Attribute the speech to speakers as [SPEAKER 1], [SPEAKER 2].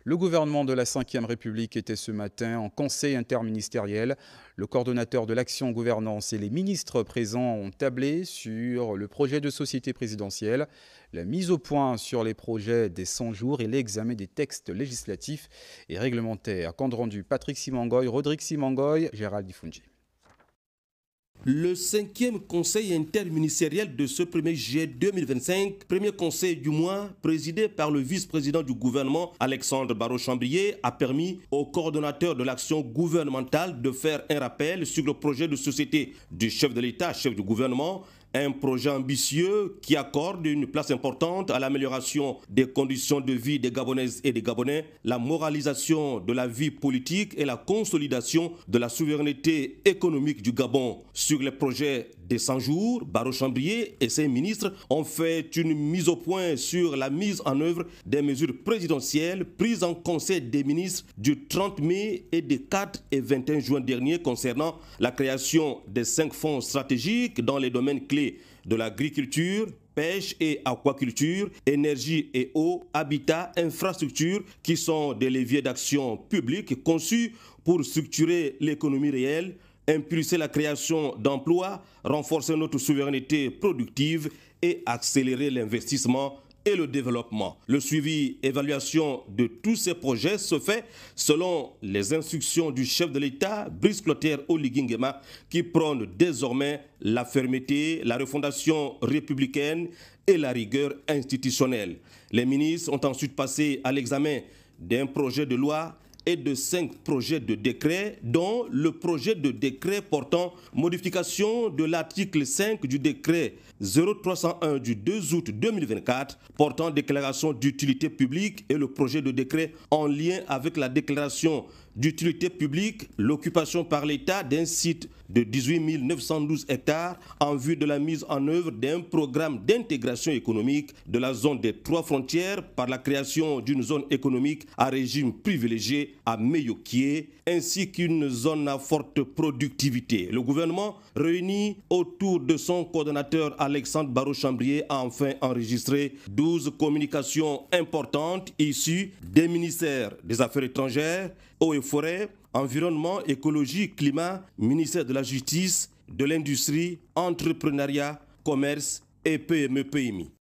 [SPEAKER 1] Le gouvernement de la Ve République était ce matin en conseil interministériel. Le coordonnateur de l'action gouvernance et les ministres présents ont tablé sur le projet de société présidentielle, la mise au point sur les projets des 100 jours et l'examen des textes législatifs et réglementaires. Compte rendu Patrick Simangoy, Rodrigue Simangoy, Gérald Difungi.
[SPEAKER 2] Le 5e conseil interministériel de ce 1er juillet 2025, premier conseil du mois, présidé par le vice-président du gouvernement, Alexandre Barrot-Chambrier, a permis au coordonnateur de l'action gouvernementale de faire un rappel sur le projet de société du chef de l'État, chef du gouvernement, un projet ambitieux qui accorde une place importante à l'amélioration des conditions de vie des Gabonaises et des Gabonais, la moralisation de la vie politique et la consolidation de la souveraineté économique du Gabon. Sur les projets des 100 jours, Barrot-Chambrier et ses ministres ont fait une mise au point sur la mise en œuvre des mesures présidentielles prises en Conseil des ministres du 30 mai et des 4 et 21 juin dernier concernant la création des 5 fonds stratégiques dans les domaines clés de l'agriculture, pêche et aquaculture, énergie et eau, habitat, infrastructure, qui sont des leviers d'action publique conçus pour structurer l'économie réelle, impulser la création d'emplois, renforcer notre souveraineté productive et accélérer l'investissement et le développement. Le suivi et évaluation de tous ces projets se fait selon les instructions du chef de l'État, Brice Clotaire Oligui Nguema, qui prône désormais la fermeté, la refondation républicaine et la rigueur institutionnelle. Les ministres ont ensuite passé à l'examen d'un projet de loi et de 5 projets de décret, dont le projet de décret portant modification de l'article 5 du décret 0301 du 2 août 2024 portant déclaration d'utilité publique et le projet de décret en lien avec la déclaration d'utilité publique, l'occupation par l'État d'un site de 18 912 hectares en vue de la mise en œuvre d'un programme d'intégration économique de la zone des 3 frontières par la création d'une zone économique à régime privilégié à Meyokié, ainsi qu'une zone à forte productivité. Le gouvernement, réuni autour de son coordonnateur Alexandre Barrot-Chambrier, a enfin enregistré 12 communications importantes issues des ministères des Affaires étrangères, Eaux et Forêts, Environnement, Écologie, Climat, ministère de la Justice, de l'Industrie, Entrepreneuriat, Commerce et PME-PMI.